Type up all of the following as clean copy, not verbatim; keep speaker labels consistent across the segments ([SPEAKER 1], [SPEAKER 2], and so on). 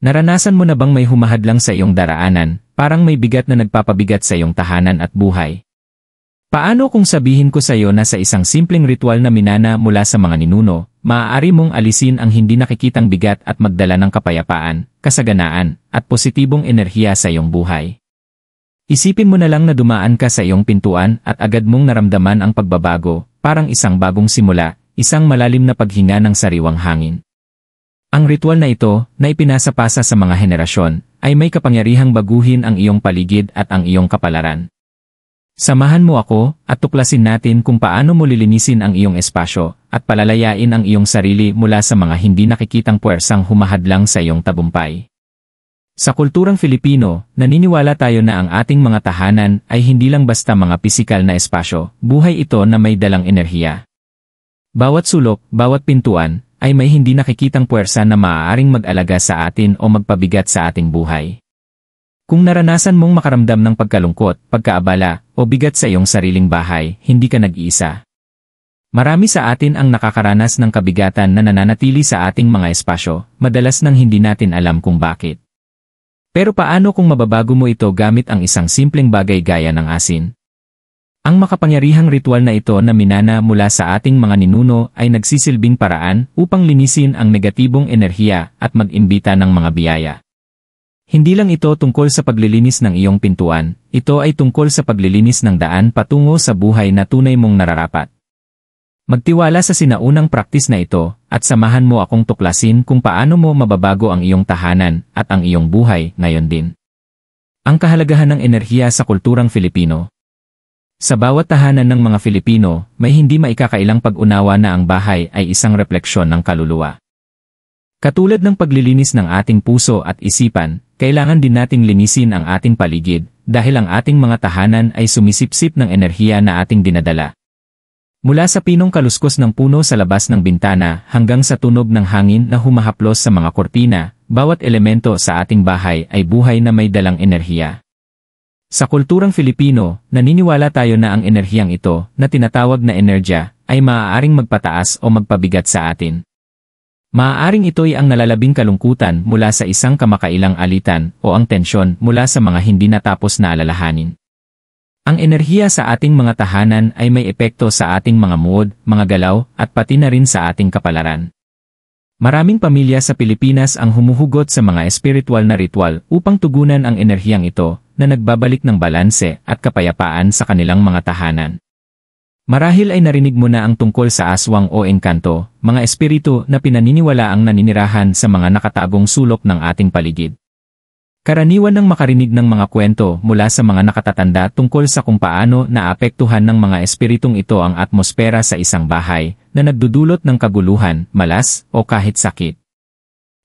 [SPEAKER 1] Naranasan mo na bang may humahadlang sa iyong daraanan, parang may bigat na nagpapabigat sa iyong tahanan at buhay? Paano kung sabihin ko sa iyo na sa isang simpleng ritual na minana mula sa mga ninuno, maaari mong alisin ang hindi nakikitang bigat at magdala ng kapayapaan, kasaganaan, at positibong enerhiya sa iyong buhay? Isipin mo na lang na dumaan ka sa iyong pintuan at agad mong naramdaman ang pagbabago, parang isang bagong simula, isang malalim na paghinga ng sariwang hangin. Ang ritual na ito, na ipinasapasa sa mga henerasyon, ay may kapangyarihang baguhin ang iyong paligid at ang iyong kapalaran. Samahan mo ako, at tuklasin natin kung paano mo lilinisin ang iyong espasyo, at palalayain ang iyong sarili mula sa mga hindi nakikitang puwersang humahadlang sa iyong tagumpay. Sa kulturang Filipino, naniniwala tayo na ang ating mga tahanan ay hindi lang basta mga pisikal na espasyo, buhay ito na may dalang enerhiya. Bawat sulok, bawat pintuan, ay may hindi nakikitang puwersa na maaaring mag-alaga sa atin o magpabigat sa ating buhay. Kung naranasan mong makaramdam ng pagkalungkot, pagkaabala, o bigat sa iyong sariling bahay, hindi ka nag-iisa. Marami sa atin ang nakakaranas ng kabigatan na nananatili sa ating mga espasyo, madalas nang hindi natin alam kung bakit. Pero paano kung mababago mo ito gamit ang isang simpleng bagay gaya ng asin? Ang makapangyarihang ritual na ito na minana mula sa ating mga ninuno ay nagsisilbing paraan upang linisin ang negatibong enerhiya at mag-imbita ng mga biyaya. Hindi lang ito tungkol sa paglilinis ng iyong pintuan, ito ay tungkol sa paglilinis ng daan patungo sa buhay na tunay mong nararapat. Magtiwala sa sinaunang praktis na ito, at samahan mo akong tuklasin kung paano mo mababago ang iyong tahanan at ang iyong buhay ngayon din. Ang kahalagahan ng enerhiya sa kulturang Filipino. Sa bawat tahanan ng mga Filipino, may hindi maikakailang pag-unawa na ang bahay ay isang refleksyon ng kaluluwa. Katulad ng paglilinis ng ating puso at isipan, kailangan din nating linisin ang ating paligid dahil ang ating mga tahanan ay sumisipsip ng enerhiya na ating dinadala. Mula sa pinong kaluskos ng puno sa labas ng bintana hanggang sa tunog ng hangin na humahaplos sa mga kortina, bawat elemento sa ating bahay ay buhay na may dalang enerhiya. Sa kulturang Filipino, naniniwala tayo na ang enerhiyang ito, na tinatawag na enerhiya, ay maaaring magpataas o magpabigat sa atin. Maaaring ito'y ang nalalabing kalungkutan mula sa isang kamakailang alitan o ang tensyon mula sa mga hindi natapos na alalahanin. Ang enerhiya sa ating mga tahanan ay may epekto sa ating mga mood, mga galaw, at pati na rin sa ating kapalaran. Maraming pamilya sa Pilipinas ang humuhugot sa mga espiritual na ritual upang tugunan ang enerhiyang ito na nagbabalik ng balanse at kapayapaan sa kanilang mga tahanan. Marahil ay narinig mo na ang tungkol sa aswang o engkanto, mga espiritu na pinaniniwala ang naninirahan sa mga nakatagong sulok ng ating paligid. Karaniwan ng makarinig ng mga kwento mula sa mga nakatatanda tungkol sa kung paano naapektuhan ng mga espiritong ito ang atmosfera sa isang bahay na nagdudulot ng kaguluhan, malas, o kahit sakit.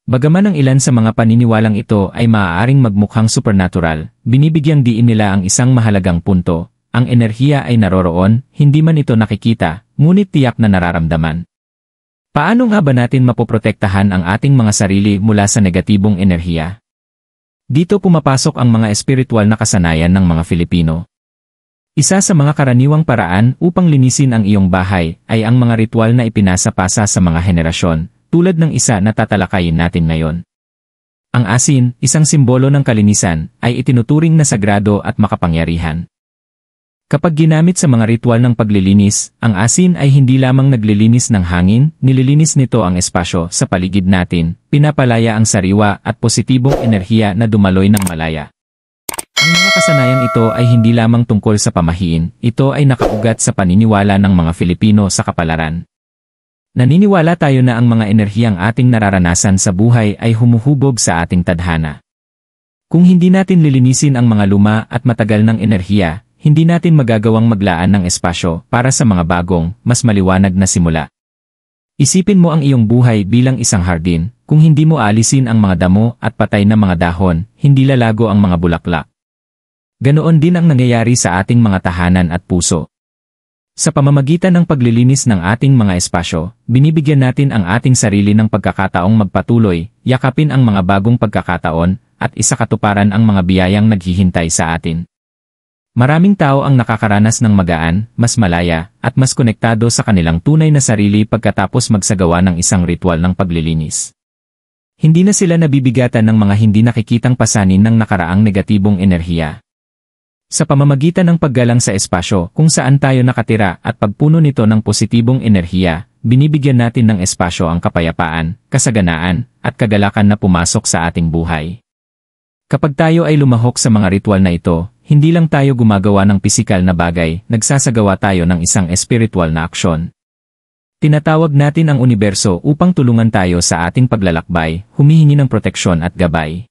[SPEAKER 1] Bagaman ang ilan sa mga paniniwalang ito ay maaaring magmukhang supernatural, binibigyang diin nila ang isang mahalagang punto, ang enerhiya ay naroroon, hindi man ito nakikita, ngunit tiyak na nararamdaman. Paano nga ba natin mapoprotektahan ang ating mga sarili mula sa negatibong enerhiya? Dito pumapasok ang mga espiritual na kasanayan ng mga Filipino. Isa sa mga karaniwang paraan upang linisin ang iyong bahay ay ang mga ritual na ipinasapasa sa mga henerasyon, tulad ng isa na tatalakayin natin ngayon. Ang asin, isang simbolo ng kalinisan, ay itinuturing na sagrado at makapangyarihan. Kapag ginamit sa mga ritual ng paglilinis, ang asin ay hindi lamang naglilinis ng hangin, nililinis nito ang espasyo sa paligid natin, pinapalaya ang sariwa at positibong enerhiya na dumaloy ng malaya. Ang mga kasanayang ito ay hindi lamang tungkol sa pamahiin, ito ay nakaugat sa paniniwala ng mga Filipino sa kapalaran. Naniniwala tayo na ang mga enerhiyang ating nararanasan sa buhay ay humuhubog sa ating tadhana. Kung hindi natin lilinisin ang mga luma at matagal ng enerhiya, hindi natin magagawang maglaan ng espasyo para sa mga bagong, mas maliwanag na simula. Isipin mo ang iyong buhay bilang isang hardin, kung hindi mo alisin ang mga damo at patay na mga dahon, hindi lalago ang mga bulaklak. Ganoon din ang nangyayari sa ating mga tahanan at puso. Sa pamamagitan ng paglilinis ng ating mga espasyo, binibigyan natin ang ating sarili ng pagkakataong magpatuloy, yakapin ang mga bagong pagkakataon, at isakatuparan ang mga biyayang naghihintay sa atin. Maraming tao ang nakakaranas ng magaan, mas malaya, at mas konektado sa kanilang tunay na sarili pagkatapos magsagawa ng isang ritual ng paglilinis. Hindi na sila nabibigatan ng mga hindi nakikitang pasanin ng nakaraang negatibong enerhiya. Sa pamamagitan ng paggalang sa espasyo kung saan tayo nakatira at pagpuno nito ng positibong enerhiya, binibigyan natin ng espasyo ang kapayapaan, kasaganaan, at kagalakan na pumasok sa ating buhay. Kapag tayo ay lumahok sa mga ritual na ito, hindi lang tayo gumagawa ng pisikal na bagay, nagsasagawa tayo ng isang espiritual na aksyon. Tinatawag natin ang universo upang tulungan tayo sa ating paglalakbay, humihingi ng proteksyon at gabay.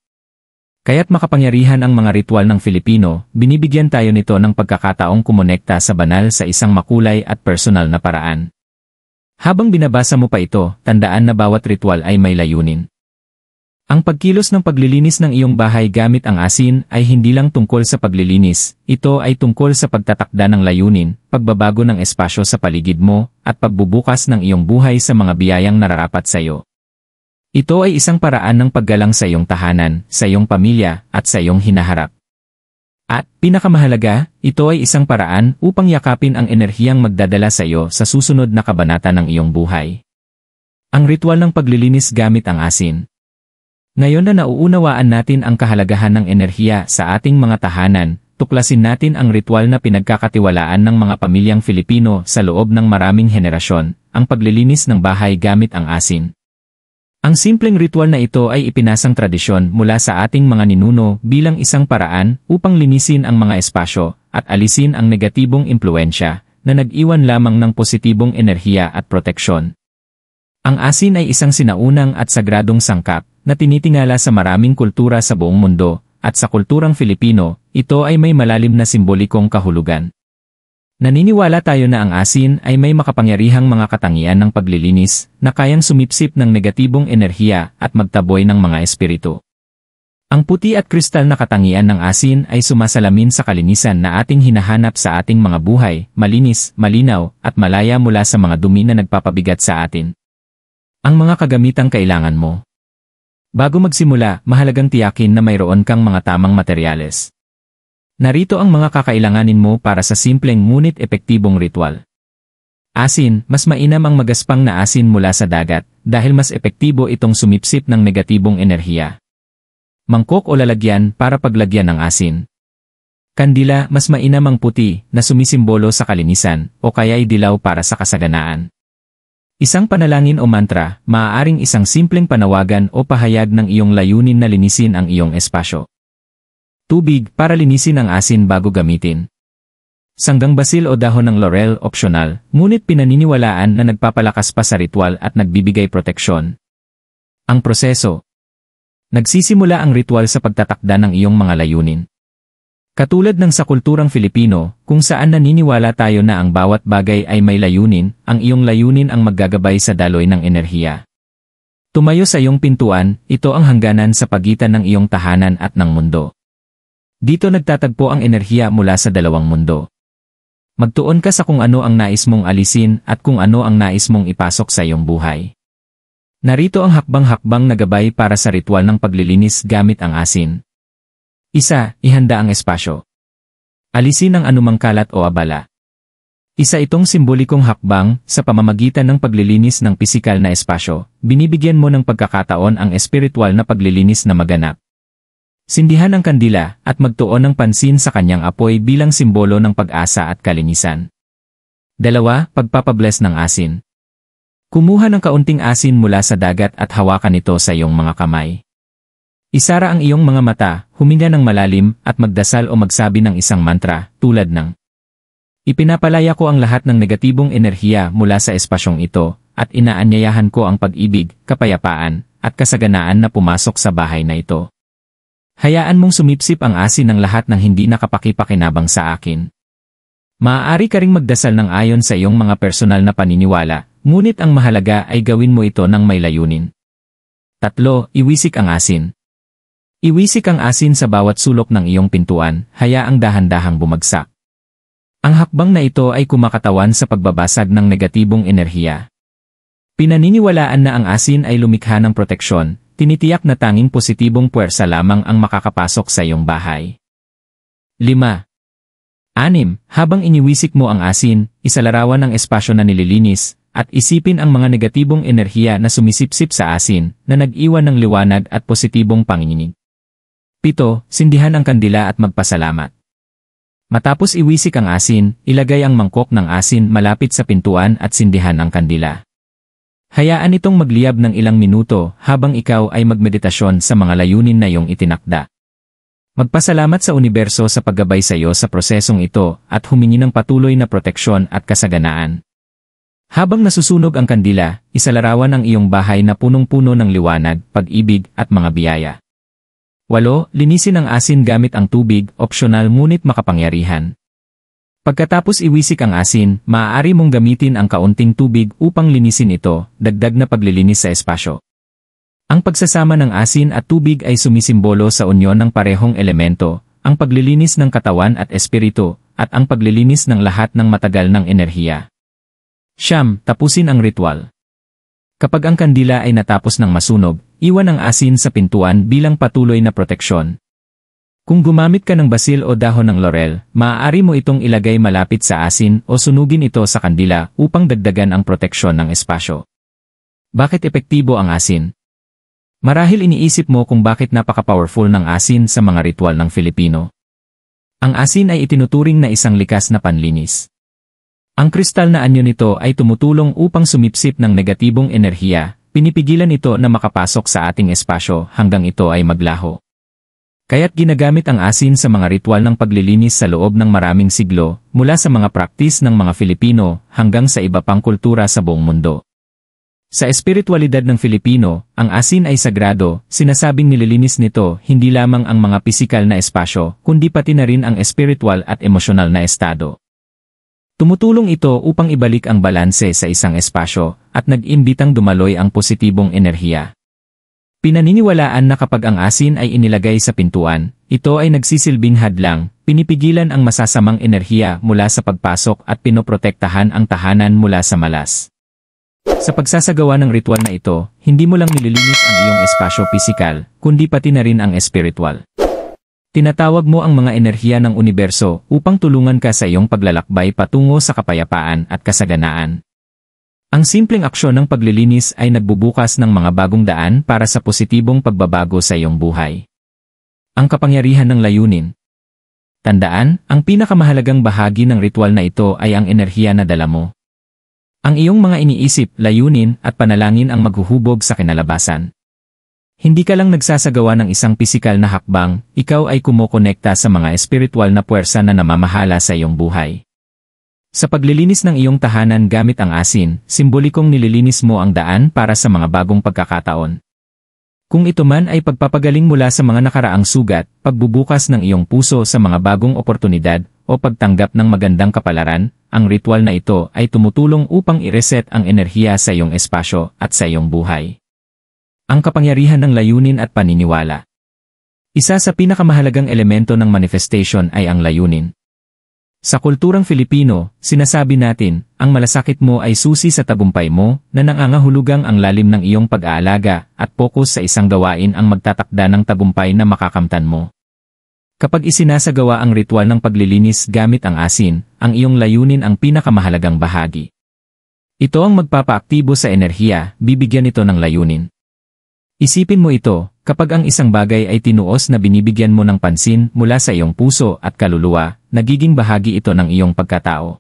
[SPEAKER 1] Kaya't makapangyarihan ang mga ritual ng Filipino, binibigyan tayo nito ng pagkakataong kumonekta sa banal sa isang makulay at personal na paraan. Habang binabasa mo pa ito, tandaan na bawat ritual ay may layunin. Ang pagkilos ng paglilinis ng iyong bahay gamit ang asin ay hindi lang tungkol sa paglilinis, ito ay tungkol sa pagtatakda ng layunin, pagbabago ng espasyo sa paligid mo, at pagbubukas ng iyong buhay sa mga biyayang nararapat sa iyo. Ito ay isang paraan ng paggalang sa iyong tahanan, sa iyong pamilya, at sa iyong hinaharap. At, pinakamahalaga, ito ay isang paraan upang yakapin ang enerhiyang magdadala sa iyo sa susunod na kabanata ng iyong buhay. Ang ritual ng paglilinis gamit ang asin. Ngayon na nauunawaan natin ang kahalagahan ng enerhiya sa ating mga tahanan, tuklasin natin ang ritual na pinagkakatiwalaan ng mga pamilyang Filipino sa loob ng maraming henerasyon, ang paglilinis ng bahay gamit ang asin. Ang simpleng ritual na ito ay ipinasang tradisyon mula sa ating mga ninuno bilang isang paraan upang linisin ang mga espasyo at alisin ang negatibong impluensya na nag-iwan lamang ng positibong enerhiya at proteksyon. Ang asin ay isang sinaunang at sagradong sangkap na tinitingala sa maraming kultura sa buong mundo, at sa kulturang Filipino, ito ay may malalim na simbolikong kahulugan. Naniniwala tayo na ang asin ay may makapangyarihang mga katangian ng paglilinis na kayang sumipsip ng negatibong enerhiya at magtaboy ng mga espiritu. Ang puti at kristal na katangian ng asin ay sumasalamin sa kalinisan na ating hinahanap sa ating mga buhay, malinis, malinaw, at malaya mula sa mga dumi na nagpapabigat sa atin. Ang mga kagamitang kailangan mo. Bago magsimula, mahalagang tiyakin na mayroon kang mga tamang materyales. Narito ang mga kakailanganin mo para sa simpleng ngunit epektibong ritual. Asin, mas mainam ang magaspang na asin mula sa dagat dahil mas epektibo itong sumipsip ng negatibong enerhiya. Mangkok o lalagyan para paglagyan ng asin. Kandila, mas mainam ang puti na sumisimbolo sa kalinisan o kaya'y dilaw para sa kasaganaan. Isang panalangin o mantra, maaaring isang simpleng panawagan o pahayag ng iyong layunin na linisin ang iyong espasyo. Tubig para linisin ang asin bago gamitin. Sanggang basil o dahon ng laurel optional, ngunit pinaniniwalaan na nagpapalakas pa sa ritual at nagbibigay proteksyon. Ang proseso. Nagsisimula ang ritual sa pagtatakda ng iyong mga layunin. Katulad ng sa kulturang Filipino, kung saan naniniwala tayo na ang bawat bagay ay may layunin, ang iyong layunin ang maggagabay sa daloy ng enerhiya. Tumayo sa iyong pintuan, ito ang hangganan sa pagitan ng iyong tahanan at ng mundo. Dito nagtatagpo ang enerhiya mula sa dalawang mundo. Magtuon ka sa kung ano ang nais mong alisin at kung ano ang nais mong ipasok sa iyong buhay. Narito ang hakbang-hakbang na gabay para sa ritual ng paglilinis gamit ang asin. 1. Ihanda ang espasyo. Alisin ang anumang kalat o abala. Isa itong simbolikong hakbang sa pamamagitan ng paglilinis ng pisikal na espasyo, binibigyan mo ng pagkakataon ang espiritual na paglilinis na maganap. Sindihan ang kandila at magtuon ng pansin sa kanyang apoy bilang simbolo ng pag-asa at kalinisan. 2. Pagpapabless ng asin. Kumuha ng kaunting asin mula sa dagat at hawakan ito sa iyong mga kamay. Isara ang iyong mga mata, huminga ng malalim, at magdasal o magsabi ng isang mantra, tulad ng ipinapalaya ko ang lahat ng negatibong enerhiya mula sa espasyong ito, at inaanyayahan ko ang pag-ibig, kapayapaan, at kasaganaan na pumasok sa bahay na ito. Hayaan mong sumipsip ang asin ng lahat ng hindi nakapakipakinabang sa akin. Maaari ka ring magdasal ng ayon sa iyong mga personal na paniniwala, ngunit ang mahalaga ay gawin mo ito ng may layunin. 3. Iwisik ang asin. Iwisik ang asin sa bawat sulok ng iyong pintuan, hayaang dahan-dahang bumagsak. Ang hakbang na ito ay kumakatawan sa pagbabasag ng negatibong enerhiya. Pinaniniwalaan na ang asin ay lumikha ng proteksyon, tinitiyak na tanging positibong puwersa lamang ang makakapasok sa iyong bahay. 5. 6. Habang iniwisik mo ang asin, isalarawan ang espasyo na nililinis, at isipin ang mga negatibong enerhiya na sumisipsip sa asin na nag-iwan ng liwanag at positibong panginginig. 7. Sindihan ang kandila at magpasalamat. Matapos iwisik ang asin, ilagay ang mangkok ng asin malapit sa pintuan at sindihan ang kandila. Hayaan itong magliyab ng ilang minuto habang ikaw ay magmeditasyon sa mga layunin na iyong itinakda. Magpasalamat sa universo sa paggabay sa iyo sa prosesong ito at humingi ng patuloy na proteksyon at kasaganaan. Habang nasusunog ang kandila, isalarawan ang iyong bahay na punong-puno ng liwanag, pag-ibig at mga biyaya. 8. Linisin ang asin gamit ang tubig, opsyonal ngunit makapangyarihan. Pagkatapos iwisik ang asin, maaari mong gamitin ang kaunting tubig upang linisin ito, dagdag na paglilinis sa espasyo. Ang pagsasama ng asin at tubig ay sumisimbolo sa unyon ng parehong elemento, ang paglilinis ng katawan at espiritu, at ang paglilinis ng lahat ng matagal ng enerhiya. 9. Tapusin ang ritual. Kapag ang kandila ay natapos ng masunog, iwan ang asin sa pintuan bilang patuloy na proteksyon. Kung gumamit ka ng basil o dahon ng laurel, maaari mo itong ilagay malapit sa asin o sunugin ito sa kandila upang dagdagan ang proteksyon ng espasyo. Bakit epektibo ang asin? Marahil iniisip mo kung bakit napaka-powerful ng asin sa mga ritual ng Filipino. Ang asin ay itinuturing na isang likas na panlinis. Ang kristal na anyo nito ay tumutulong upang sumipsip ng negatibong enerhiya, pinipigilan ito na makapasok sa ating espasyo hanggang ito ay maglaho. Kaya't ginagamit ang asin sa mga ritual ng paglilinis sa loob ng maraming siglo, mula sa mga praktis ng mga Filipino hanggang sa iba pang kultura sa buong mundo. Sa espiritualidad ng Filipino, ang asin ay sagrado, sinasabing nililinis nito hindi lamang ang mga pisikal na espasyo, kundi pati na rin ang espiritual at emosyonal na estado. Tumutulong ito upang ibalik ang balanse sa isang espasyo, at nag-imbitang dumaloy ang positibong enerhiya. Pinaniniwalaan na kapag ang asin ay inilagay sa pintuan, ito ay nagsisilbing hadlang, pinipigilan ang masasamang enerhiya mula sa pagpasok at pinoprotektahan ang tahanan mula sa malas. Sa pagsasagawa ng ritual na ito, hindi mo lang nililinis ang iyong espasyo pisikal, kundi pati na rin ang espiritual. Tinatawag mo ang mga enerhiya ng universo upang tulungan ka sa iyong paglalakbay patungo sa kapayapaan at kasaganaan. Ang simpleng aksyon ng paglilinis ay nagbubukas ng mga bagong daan para sa positibong pagbabago sa iyong buhay. Ang kapangyarihan ng layunin. Tandaan, ang pinakamahalagang bahagi ng ritual na ito ay ang enerhiya na dala mo. Ang iyong mga iniisip, layunin at panalangin ang maghuhubog sa kinalabasan. Hindi ka lang nagsasagawa ng isang pisikal na hakbang, ikaw ay kumokonekta sa mga espiritual na puwersa na namamahala sa iyong buhay. Sa paglilinis ng iyong tahanan gamit ang asin, simbolikong nililinis mo ang daan para sa mga bagong pagkakataon. Kung ito man ay pagpapagaling mula sa mga nakaraang sugat, pagbubukas ng iyong puso sa mga bagong oportunidad, o pagtanggap ng magandang kapalaran, ang ritual na ito ay tumutulong upang i-reset ang enerhiya sa iyong espasyo at sa iyong buhay. Ang kapangyarihan ng layunin at paniniwala. Isa sa pinakamahalagang elemento ng manifestation ay ang layunin. Sa kulturang Filipino, sinasabi natin, ang malasakit mo ay susi sa tagumpay mo, na nangangahulugang ang lalim ng iyong pag-aalaga at pokus sa isang gawain ang magtatakda ng tagumpay na makakamtan mo. Kapag isinasagawa ang ritual ng paglilinis gamit ang asin, ang iyong layunin ang pinakamahalagang bahagi. Ito ang magpapaaktibo sa enerhiya, bibigyan ito ng layunin. Isipin mo ito, kapag ang isang bagay ay tinuos na binibigyan mo ng pansin mula sa iyong puso at kaluluwa, nagiging bahagi ito ng iyong pagkatao.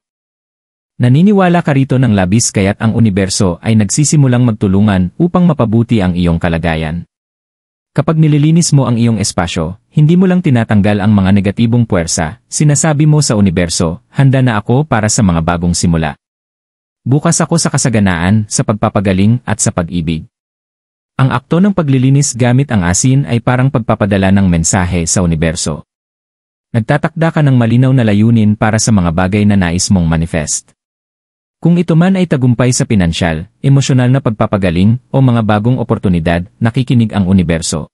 [SPEAKER 1] Naniniwala ka rito ng labis kaya't ang universo ay nagsisimulang magtulungan upang mapabuti ang iyong kalagayan. Kapag nililinis mo ang iyong espasyo, hindi mo lang tinatanggal ang mga negatibong puwersa, sinasabi mo sa universo, handa na ako para sa mga bagong simula. Bukas ako sa kasaganaan, sa pagpapagaling at sa pag-ibig. Ang akto ng paglilinis gamit ang asin ay parang pagpapadala ng mensahe sa universo. Nagtatakda ka ng malinaw na layunin para sa mga bagay na nais mong manifest. Kung ito man ay tagumpay sa pinansyal, emosyonal na pagpapagaling, o mga bagong oportunidad, nakikinig ang universo.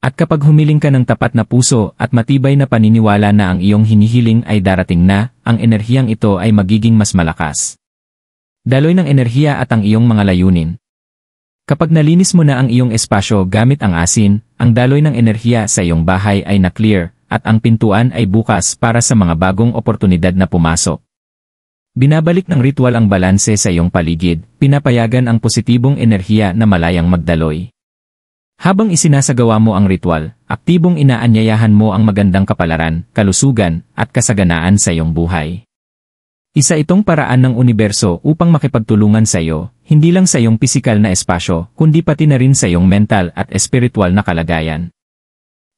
[SPEAKER 1] At kapag humiling ka ng tapat na puso at matibay na paniniwala na ang iyong hinihiling ay darating na, ang enerhiyang ito ay magiging mas malakas. Daloy ng enerhiya at ang iyong mga layunin. Kapag nalinis mo na ang iyong espasyo gamit ang asin, ang daloy ng enerhiya sa iyong bahay ay na-clear, at ang pintuan ay bukas para sa mga bagong oportunidad na pumasok. Binabalik ng ritual ang balanse sa iyong paligid, pinapayagan ang positibong enerhiya na malayang magdaloy. Habang isinasagawa mo ang ritual, aktibong inaanyayahan mo ang magandang kapalaran, kalusugan, at kasaganaan sa iyong buhay. Isa itong paraan ng universo upang makipagtulungan sa iyo, hindi lang sa iyong pisikal na espasyo, kundi pati na rin sa iyong mental at espiritual na kalagayan.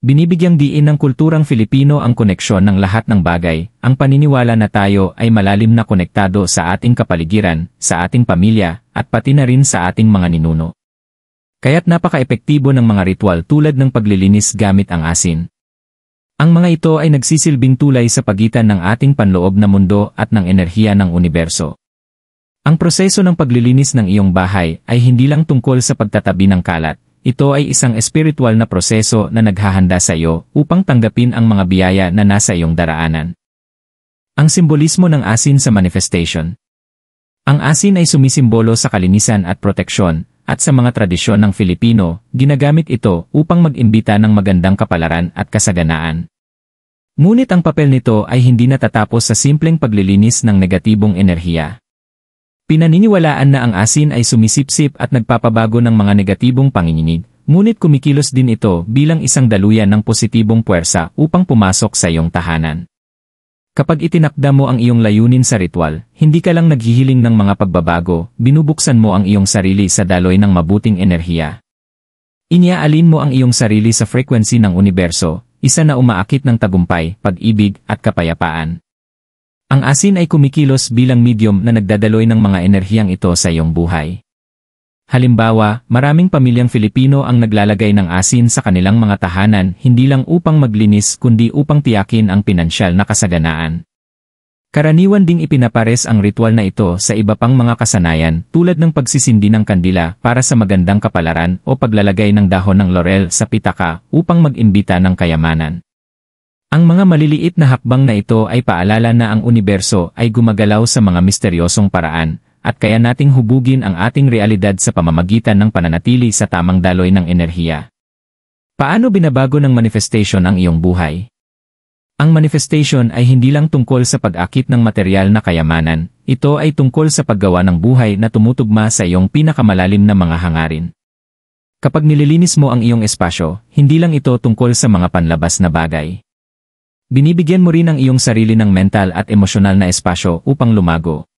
[SPEAKER 1] Binibigyang diin ng kulturang Filipino ang koneksyon ng lahat ng bagay, ang paniniwala na tayo ay malalim na konektado sa ating kapaligiran, sa ating pamilya, at pati na rin sa ating mga ninuno. Kaya't napaka-epektibo ng mga ritual tulad ng paglilinis gamit ang asin. Ang mga ito ay nagsisilbing tulay sa pagitan ng ating panloob na mundo at ng enerhiya ng universo. Ang proseso ng paglilinis ng iyong bahay ay hindi lang tungkol sa pagtatabi ng kalat. Ito ay isang espiritual na proseso na naghahanda sa iyo upang tanggapin ang mga biyaya na nasa iyong daraanan. Ang simbolismo ng asin sa manifestation. Ang asin ay sumisimbolo sa kalinisan at proteksyon, at sa mga tradisyon ng Filipino, ginagamit ito upang mag-imbita ng magandang kapalaran at kasaganaan. Ngunit ang papel nito ay hindi natatapos sa simpleng paglilinis ng negatibong enerhiya. Pinaniniwalaan na ang asin ay sumisipsip at nagpapabago ng mga negatibong panginginig, ngunit kumikilos din ito bilang isang daluyan ng positibong puwersa upang pumasok sa iyong tahanan. Kapag itinakda mo ang iyong layunin sa ritual, hindi ka lang naghihiling ng mga pagbabago, binubuksan mo ang iyong sarili sa daloy ng mabuting enerhiya. Iniaalin mo ang iyong sarili sa frequency ng universo, isa na umaakit ng tagumpay, pag-ibig, at kapayapaan. Ang asin ay kumikilos bilang medium na nagdadaloy ng mga enerhiyang ito sa iyong buhay. Halimbawa, maraming pamilyang Filipino ang naglalagay ng asin sa kanilang mga tahanan hindi lang upang maglinis kundi upang tiyakin ang pinansyal na kasaganaan. Karaniwan ding ipinapares ang ritual na ito sa iba pang mga kasanayan tulad ng pagsisindi ng kandila para sa magandang kapalaran o paglalagay ng dahon ng laurel sa pitaka upang mag-imbita ng kayamanan. Ang mga maliliit na hakbang na ito ay paalala na ang universo ay gumagalaw sa mga misteryosong paraan, at kaya nating hubugin ang ating realidad sa pamamagitan ng pananatili sa tamang daloy ng enerhiya. Paano binabago ng manifestation ang iyong buhay? Ang manifestation ay hindi lang tungkol sa pag-akit ng material na kayamanan, ito ay tungkol sa paggawa ng buhay na tumutugma sa iyong pinakamalalim na mga hangarin. Kapag nililinis mo ang iyong espasyo, hindi lang ito tungkol sa mga panlabas na bagay. Binibigyan mo rin ang iyong sarili ng mental at emosyonal na espasyo upang lumago.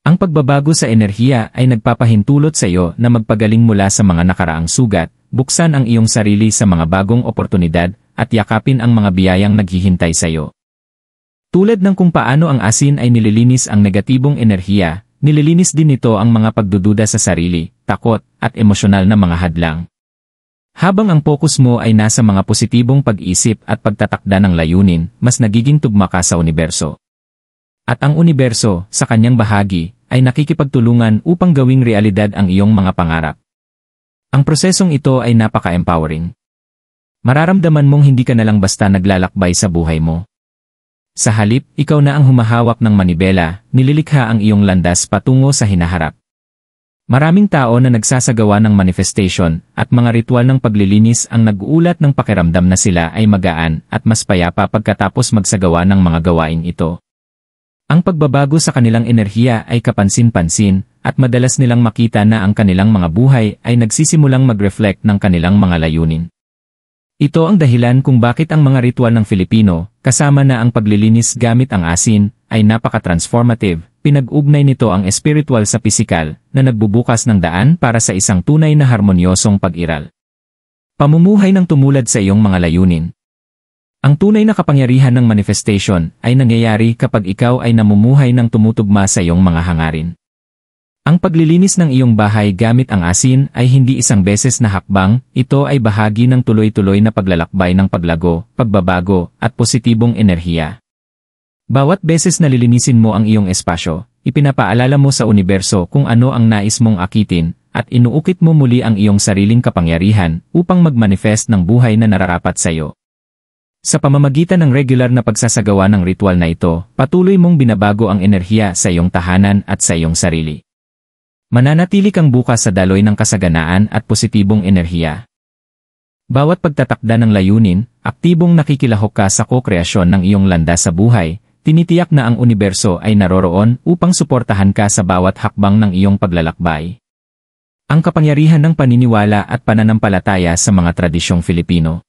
[SPEAKER 1] Ang pagbabago sa enerhiya ay nagpapahintulot sa iyo na magpagaling mula sa mga nakaraang sugat, buksan ang iyong sarili sa mga bagong oportunidad, at yakapin ang mga biyayang naghihintay sa iyo. Tulad ng kung paano ang asin ay nililinis ang negatibong enerhiya, nililinis din nito ang mga pagdududa sa sarili, takot, at emosyonal na mga hadlang. Habang ang focus mo ay nasa mga positibong pag-isip at pagtatakda ng layunin, mas nagiging tugma ka sa universo. At ang universo, sa kanyang bahagi, ay nakikipagtulungan upang gawing realidad ang iyong mga pangarap. Ang prosesong ito ay napaka-empowering. Mararamdaman mong hindi ka na lang basta naglalakbay sa buhay mo. Sa halip, ikaw na ang humahawak ng manibela, nililikha ang iyong landas patungo sa hinaharap. Maraming tao na nagsasagawa ng manifestation at mga ritual ng paglilinis ang nag-uulat ng pakiramdam na sila ay magaan at mas payapa pagkatapos magsagawa ng mga gawain ito. Ang pagbabago sa kanilang enerhiya ay kapansin-pansin at madalas nilang makita na ang kanilang mga buhay ay nagsisimulang mag-reflect ng kanilang mga layunin. Ito ang dahilan kung bakit ang mga ritual ng Filipino, kasama na ang paglilinis gamit ang asin, ay napaka-transformative. Pinag-ugnay nito ang espiritual sa pisikal, na nagbubukas ng daan para sa isang tunay na harmonyosong pag-iral. Pamumuhay ng tumulad sa iyong mga layunin. Ang tunay na kapangyarihan ng manifestation ay nangyayari kapag ikaw ay namumuhay ng tumutugma sa iyong mga hangarin. Ang paglilinis ng iyong bahay gamit ang asin ay hindi isang beses na hakbang, ito ay bahagi ng tuloy-tuloy na paglalakbay ng paglago, pagbabago, at positibong enerhiya. Bawat beses na lilinisin mo ang iyong espasyo, ipinapaalala mo sa universo kung ano ang nais mong akitin, at inuukit mo muli ang iyong sariling kapangyarihan upang mag-manifest ng buhay na nararapat sa iyo. Sa pamamagitan ng regular na pagsasagawa ng ritual na ito, patuloy mong binabago ang enerhiya sa iyong tahanan at sa iyong sarili. Mananatili kang bukas sa daloy ng kasaganaan at positibong enerhiya. Bawat pagtatakda ng layunin, aktibong nakikilahok ka sa ko-kreasyon ng iyong landas sa buhay, tinitiyak na ang universo ay naroroon upang suportahan ka sa bawat hakbang ng iyong paglalakbay. Ang kapangyarihan ng paniniwala at pananampalataya sa mga tradisyong Filipino.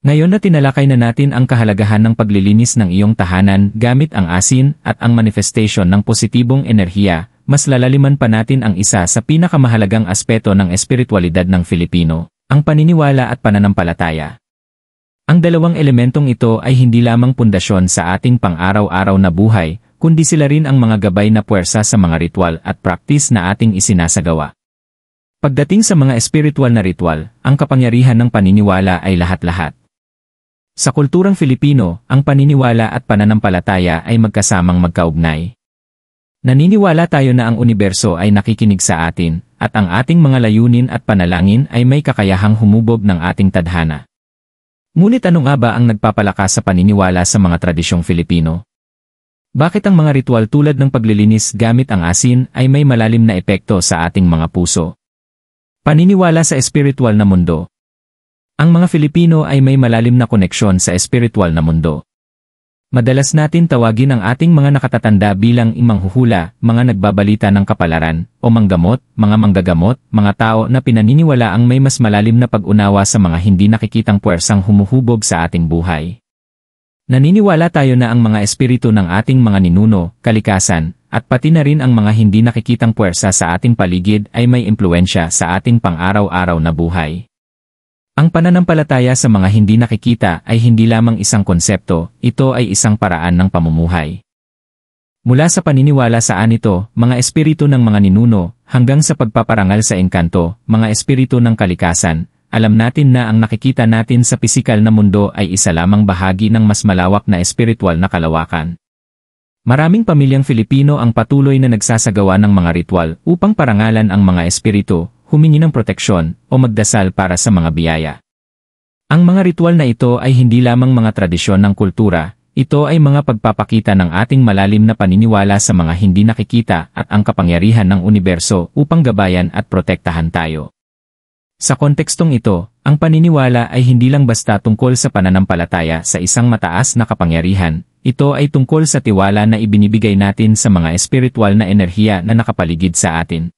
[SPEAKER 1] Ngayon na tinalakay na natin ang kahalagahan ng paglilinis ng iyong tahanan gamit ang asin at ang manifestation ng positibong enerhiya, mas lalaliman pa natin ang isa sa pinakamahalagang aspeto ng espiritualidad ng Filipino, ang paniniwala at pananampalataya. Ang dalawang elementong ito ay hindi lamang pundasyon sa ating pang-araw-araw na buhay, kundi sila rin ang mga gabay na puwersa sa mga ritual at praktis na ating isinasagawa. Pagdating sa mga espiritual na ritual, ang kapangyarihan ng paniniwala ay lahat-lahat. Sa kulturang Filipino, ang paniniwala at pananampalataya ay magkasamang magkaugnay. Naniniwala tayo na ang universo ay nakikinig sa atin, at ang ating mga layunin at panalangin ay may kakayahang humubog ng ating tadhana. Ngunit ano nga ba ang nagpapalakas sa paniniwala sa mga tradisyong Filipino? Bakit ang mga ritual tulad ng paglilinis gamit ang asin ay may malalim na epekto sa ating mga puso? Paniniwala sa espiritual na mundo. Ang mga Filipino ay may malalim na koneksyon sa espiritual na mundo. Madalas natin tawagin ang ating mga nakatatanda bilang manghuhula, mga nagbabalita ng kapalaran, o manggamot, mga manggagamot, mga tao na pinaniniwala ang may mas malalim na pag-unawa sa mga hindi nakikitang puwersang humuhubog sa ating buhay. Naniniwala tayo na ang mga espiritu ng ating mga ninuno, kalikasan, at pati na rin ang mga hindi nakikitang puwersa sa ating paligid ay may impluensya sa ating pang-araw-araw na buhay. Ang pananampalataya sa mga hindi nakikita ay hindi lamang isang konsepto, ito ay isang paraan ng pamumuhay. Mula sa paniniwala sa anito, mga espiritu ng mga ninuno, hanggang sa pagpaparangal sa engkanto, mga espiritu ng kalikasan, alam natin na ang nakikita natin sa pisikal na mundo ay isa lamang bahagi ng mas malawak na espiritual na kalawakan. Maraming pamilyang Filipino ang patuloy na nagsasagawa ng mga ritual upang parangalan ang mga espiritu, humingi ng proteksyon, o magdasal para sa mga biyaya. Ang mga ritual na ito ay hindi lamang mga tradisyon ng kultura, ito ay mga pagpapakita ng ating malalim na paniniwala sa mga hindi nakikita at ang kapangyarihan ng universo upang gabayan at protektahan tayo. Sa kontekstong ito, ang paniniwala ay hindi lang basta tungkol sa pananampalataya sa isang mataas na kapangyarihan, ito ay tungkol sa tiwala na ibinibigay natin sa mga espiritual na enerhiya na nakapaligid sa atin.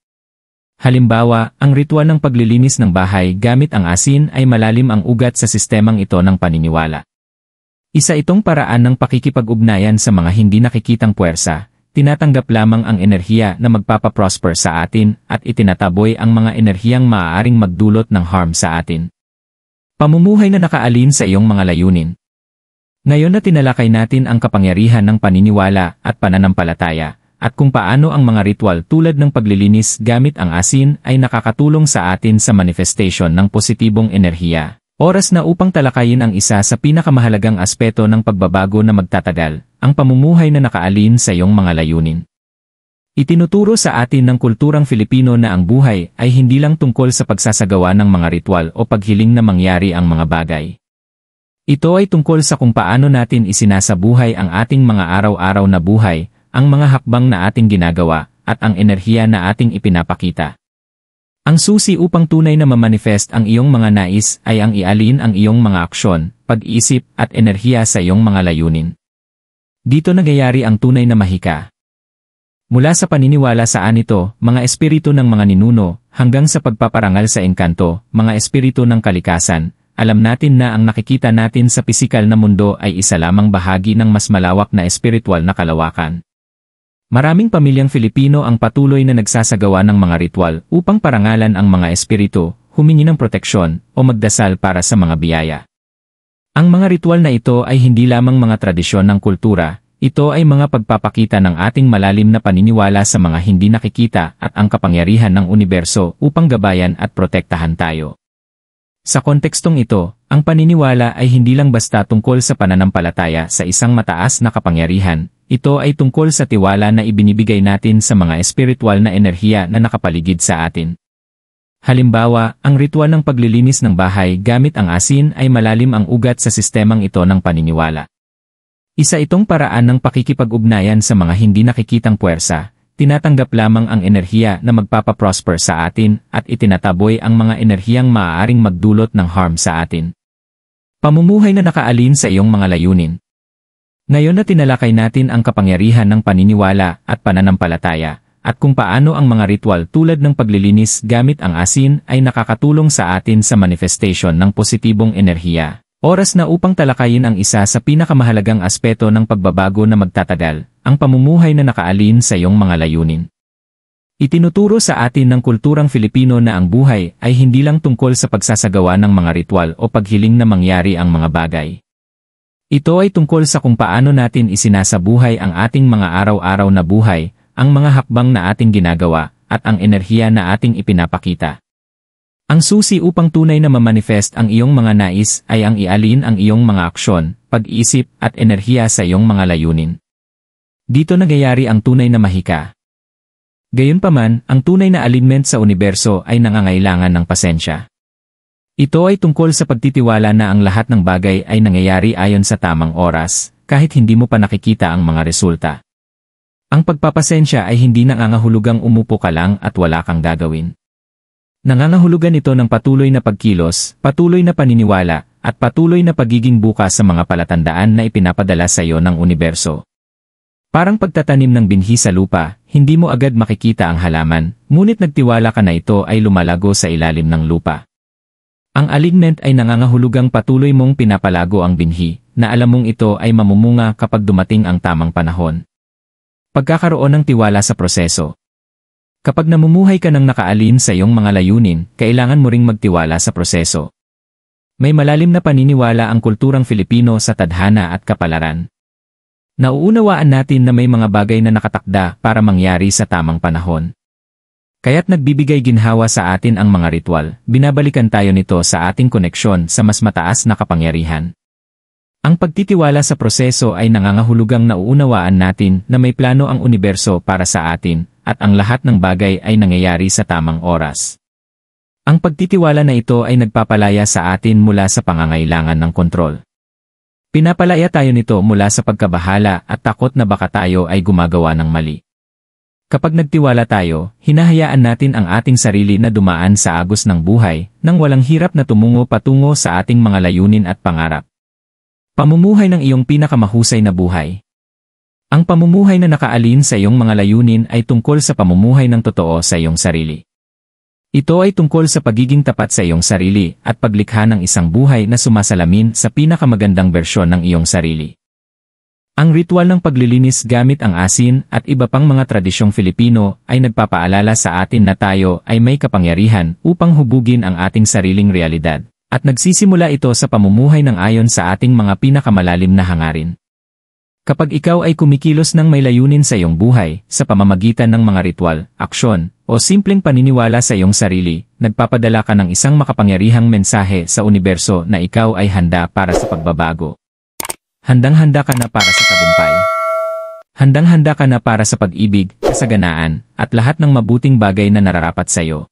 [SPEAKER 1] Halimbawa, ang ritual ng paglilinis ng bahay gamit ang asin ay malalim ang ugat sa sistemang ito ng paniniwala. Isa itong paraan ng pakikipag-ugnayan sa mga hindi nakikitang puwersa, tinatanggap lamang ang enerhiya na magpapaprosper sa atin at itinataboy ang mga enerhiyang maaaring magdulot ng harm sa atin. Pamumuhay na nakaalin sa iyong mga layunin. Ngayon na tinalakay natin ang kapangyarihan ng paniniwala at pananampalataya, at kung paano ang mga ritual tulad ng paglilinis gamit ang asin ay nakakatulong sa atin sa manifestation ng positibong enerhiya. Oras na upang talakayin ang isa sa pinakamahalagang aspeto ng pagbabago na magtatagal, ang pamumuhay na nakaalin sa iyong mga layunin. Itinuturo sa atin ng kulturang Filipino na ang buhay ay hindi lang tungkol sa pagsasagawa ng mga ritual o paghiling na mangyari ang mga bagay. Ito ay tungkol sa kung paano natin isinasabuhay ang ating mga araw-araw na buhay, ang mga hakbang na ating ginagawa, at ang enerhiya na ating ipinapakita. Ang susi upang tunay na mamanifest ang iyong mga nais ay ang ialin ang iyong mga aksyon, pag-iisip, at enerhiya sa iyong mga layunin. Dito nagyayari ang tunay na mahika. Mula sa paniniwala sa anito, mga espiritu ng mga ninuno, hanggang sa pagpaparangal sa engkanto, mga espiritu ng kalikasan, alam natin na ang nakikita natin sa pisikal na mundo ay isa lamang bahagi ng mas malawak na espiritual na kalawakan. Maraming pamilyang Filipino ang patuloy na nagsasagawa ng mga ritual upang parangalan ang mga espiritu, humingi ng proteksyon, o magdasal para sa mga biyaya. Ang mga ritual na ito ay hindi lamang mga tradisyon ng kultura, ito ay mga pagpapakita ng ating malalim na paniniwala sa mga hindi nakikita at ang kapangyarihan ng universo upang gabayan at protektahan tayo. Sa kontekstong ito, ang paniniwala ay hindi lang basta tungkol sa pananampalataya sa isang mataas na kapangyarihan, ito ay tungkol sa tiwala na ibinibigay natin sa mga espiritual na enerhiya na nakapaligid sa atin. Halimbawa, ang ritual ng paglilinis ng bahay gamit ang asin ay malalim ang ugat sa sistemang ito ng paniniwala. Isa itong paraan ng pakikipag-ugnayan sa mga hindi nakikitang puwersa, tinatanggap lamang ang enerhiya na magpapaprosper sa atin at itinataboy ang mga enerhiyang maaaring magdulot ng harm sa atin. Pamumuhay na nakaalin sa iyong mga layunin. Ngayon na tinalakay natin ang kapangyarihan ng paniniwala at pananampalataya, at kung paano ang mga ritual tulad ng paglilinis gamit ang asin ay nakakatulong sa atin sa manifestation ng positibong enerhiya. Oras na upang talakayin ang isa sa pinakamahalagang aspeto ng pagbabago na magtatagal, ang pamumuhay na nakaalin sa iyong mga layunin. Itinuturo sa atin ng kulturang Filipino na ang buhay ay hindi lang tungkol sa pagsasagawa ng mga ritual o paghiling na mangyari ang mga bagay. Ito ay tungkol sa kung paano natin isinasabuhay ang ating mga araw-araw na buhay, ang mga hakbang na ating ginagawa, at ang enerhiya na ating ipinapakita. Ang susi upang tunay na mamanifest ang iyong mga nais ay ang ialin ang iyong mga aksyon, pag-iisip, at enerhiya sa iyong mga layunin. Dito nagyayari ang tunay na mahika. Gayunpaman, ang tunay na alignment sa universo ay nangangailangan ng pasensya. Ito ay tungkol sa pagtitiwala na ang lahat ng bagay ay nangyayari ayon sa tamang oras, kahit hindi mo pa nakikita ang mga resulta. Ang pagpapasensya ay hindi nangangahulugang umupo ka lang at wala kang gagawin. Nangangahulugan ito ng patuloy na pagkilos, patuloy na paniniwala, at patuloy na pagiging bukas sa mga palatandaan na ipinapadala sa iyo ng universo. Parang pagtatanim ng binhi sa lupa, hindi mo agad makikita ang halaman, ngunit nagtiwala ka na ito ay lumalago sa ilalim ng lupa. Ang alignment ay nangangahulugang patuloy mong pinapalago ang binhi, na alam mong ito ay mamumunga kapag dumating ang tamang panahon. Pagkakaroon ng tiwala sa proseso. Kapag namumuhay ka ng nakaalin sa iyong mga layunin, kailangan mo ring magtiwala sa proseso. May malalim na paniniwala ang kulturang Filipino sa tadhana at kapalaran. Nauunawaan natin na may mga bagay na nakatakda para mangyari sa tamang panahon. Kaya't nagbibigay ginhawa sa atin ang mga ritual, binabalikan tayo nito sa ating koneksyon sa mas mataas na kapangyarihan. Ang pagtitiwala sa proseso ay nangangahulugang nauunawaan natin na may plano ang universo para sa atin, at ang lahat ng bagay ay nangyayari sa tamang oras. Ang pagtitiwala na ito ay nagpapalaya sa atin mula sa pangangailangan ng kontrol. Pinapalaya tayo nito mula sa pagkabahala at takot na baka tayo ay gumagawa ng mali. Kapag nagtiwala tayo, hinahayaan natin ang ating sarili na dumaan sa agos ng buhay, nang walang hirap na tumungo patungo sa ating mga layunin at pangarap. Pamumuhay ng iyong pinakamahusay na buhay. Ang pamumuhay na nakaalin sa iyong mga layunin ay tungkol sa pamumuhay ng totoo sa iyong sarili. Ito ay tungkol sa pagiging tapat sa iyong sarili at paglikha ng isang buhay na sumasalamin sa pinakamagandang bersyon ng iyong sarili. Ang ritual ng paglilinis gamit ang asin at iba pang mga tradisyong Filipino ay nagpapaalala sa atin na tayo ay may kapangyarihan upang hubugin ang ating sariling realidad, at nagsisimula ito sa pamumuhay ng ayon sa ating mga pinakamalalim na hangarin. Kapag ikaw ay kumikilos ng may layunin sa iyong buhay, sa pamamagitan ng mga ritual, aksyon, o simpleng paniniwala sa iyong sarili, nagpapadala ka ng isang makapangyarihang mensahe sa universo na ikaw ay handa para sa pagbabago. Handang-handa ka na para sa tagumpay. Handang-handa ka na para sa pag-ibig, kasaganaan, at lahat ng mabuting bagay na nararapat sa iyo.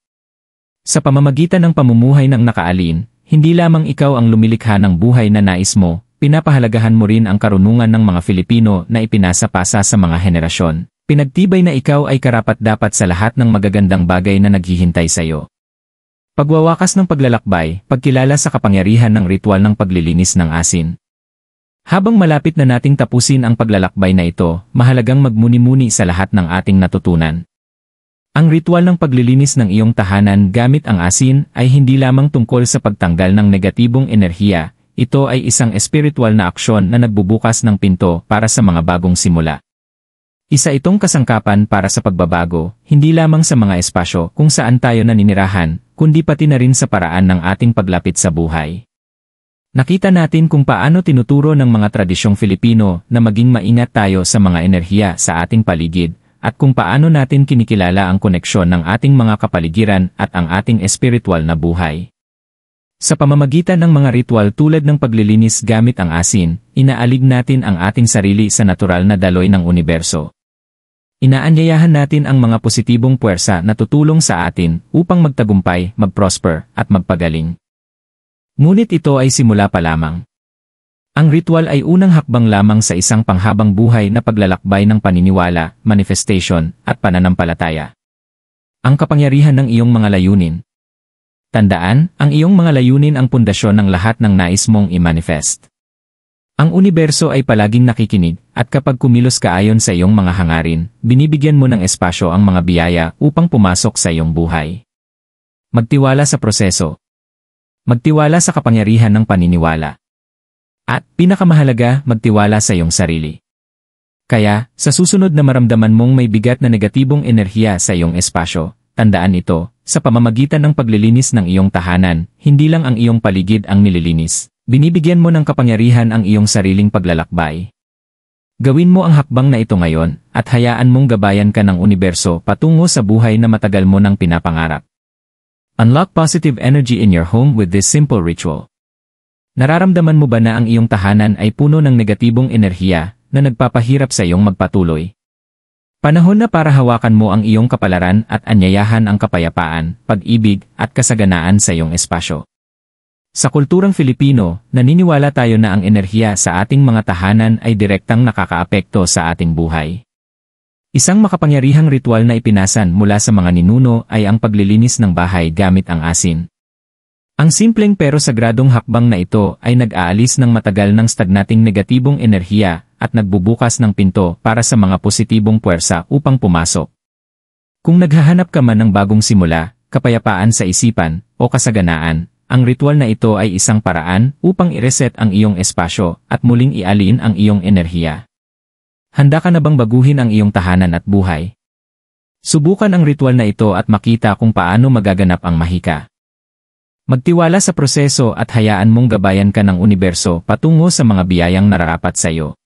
[SPEAKER 1] Sa pamamagitan ng pamumuhay ng nakaalin, hindi lamang ikaw ang lumilikha ng buhay na nais mo, pinapahalagahan mo rin ang karunungan ng mga Filipino na ipinasa-pasa sa mga henerasyon. Pinagtibay na ikaw ay karapat-dapat sa lahat ng magagandang bagay na naghihintay sa iyo. Pagwawakas ng paglalakbay, pagkilala sa kapangyarihan ng ritual ng paglilinis ng asin. Habang malapit na nating tapusin ang paglalakbay na ito, mahalagang magmuni-muni sa lahat ng ating natutunan. Ang ritual ng paglilinis ng iyong tahanan gamit ang asin ay hindi lamang tungkol sa pagtanggal ng negatibong enerhiya, ito ay isang espiritual na aksyon na nagbubukas ng pinto para sa mga bagong simula. Isa itong kasangkapan para sa pagbabago, hindi lamang sa mga espasyo kung saan tayo naninirahan, kundi pati na rin sa paraan ng ating paglapit sa buhay. Nakita natin kung paano tinuturo ng mga tradisyong Filipino na maging maingat tayo sa mga enerhiya sa ating paligid, at kung paano natin kinikilala ang koneksyon ng ating mga kapaligiran at ang ating espiritual na buhay. Sa pamamagitan ng mga ritual tulad ng paglilinis gamit ang asin, inaalig natin ang ating sarili sa natural na daloy ng universo. Inaanyayahan natin ang mga positibong puwersa na tutulong sa atin upang magtagumpay, mag-prosper, at magpagaling. Ngunit ito ay simula pa lamang. Ang ritual ay unang hakbang lamang sa isang panghabang buhay na paglalakbay ng paniniwala, manifestation, at pananampalataya. Ang kapangyarihan ng iyong mga layunin. Tandaan, ang iyong mga layunin ang pundasyon ng lahat ng nais mong i-manifest. Ang universo ay palaging nakikinig, at kapag kumilos ka ayon sa iyong mga hangarin, binibigyan mo ng espasyo ang mga biyaya upang pumasok sa iyong buhay. Magtiwala sa proseso. Magtiwala sa kapangyarihan ng paniniwala. At, pinakamahalaga, magtiwala sa iyong sarili. Kaya, sa susunod na maramdaman mong may bigat na negatibong enerhiya sa iyong espasyo, tandaan ito, sa pamamagitan ng paglilinis ng iyong tahanan, hindi lang ang iyong paligid ang nililinis. Binibigyan mo ng kapangyarihan ang iyong sariling paglalakbay. Gawin mo ang hakbang na ito ngayon, at hayaan mong gabayan ka ng universo patungo sa buhay na matagal mo nang pinapangarap. Unlock positive energy in your home with this simple ritual. Nararamdaman mo ba na ang iyong tahanan ay puno ng negatibong enerhiya na nagpapahirap sa iyong magpatuloy? Panahon na para hawakan mo ang iyong kapalaran at anyayahan ang kapayapaan, pag-ibig, at kasaganaan sa iyong espasyo. Sa kulturang Filipino, naniniwala tayo na ang enerhiya sa ating mga tahanan ay direktang nakakaapekto sa ating buhay. Isang makapangyarihang ritual na ipinasan mula sa mga ninuno ay ang paglilinis ng bahay gamit ang asin. Ang simpleng pero sagradong hakbang na ito ay nag-aalis ng matagal ng stagnating negatibong enerhiya at nagbubukas ng pinto para sa mga positibong puwersa upang pumasok. Kung naghahanap ka man ng bagong simula, kapayapaan sa isipan, o kasaganaan, ang ritual na ito ay isang paraan upang i-reset ang iyong espasyo at muling ialin ang iyong enerhiya. Handa ka na bang baguhin ang iyong tahanan at buhay? Subukan ang ritual na ito at makita kung paano magaganap ang mahika. Magtiwala sa proseso at hayaan mong gabayan ka ng universo patungo sa mga biyayang nararapat sa iyo.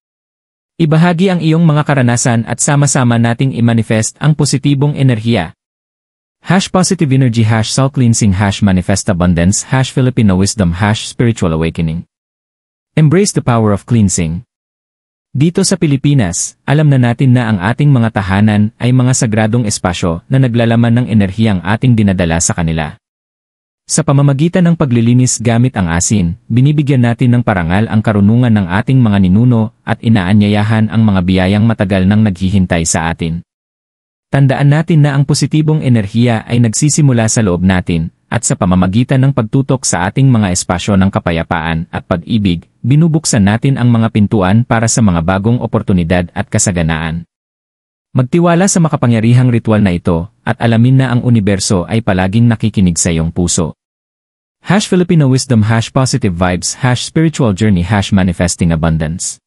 [SPEAKER 1] Ibahagi ang iyong mga karanasan at sama-sama nating i-manifest ang positibong enerhiya. #positive energy #soul cleansing #manifest abundance #Filipino wisdom #spiritual awakening. Embrace the power of cleansing. Dito sa Pilipinas, alam na natin na ang ating mga tahanan ay mga sagradong espasyo na naglalaman ng enerhiyang ating dinadala sa kanila. Sa pamamagitan ng paglilinis gamit ang asin, binibigyan natin ng parangal ang karunungan ng ating mga ninuno at inaanyayahan ang mga biyayang matagal nang naghihintay sa atin. Tandaan natin na ang positibong enerhiya ay nagsisimula sa loob natin, at sa pamamagitan ng pagtutok sa ating mga espasyo ng kapayapaan at pag-ibig, binubuksan natin ang mga pintuan para sa mga bagong oportunidad at kasaganaan. Magtiwala sa makapangyarihang ritual na ito, at alamin na ang universo ay palaging nakikinig sa iyong puso. #Filipino wisdom #positive vibes #spiritual journey #manifesting abundance.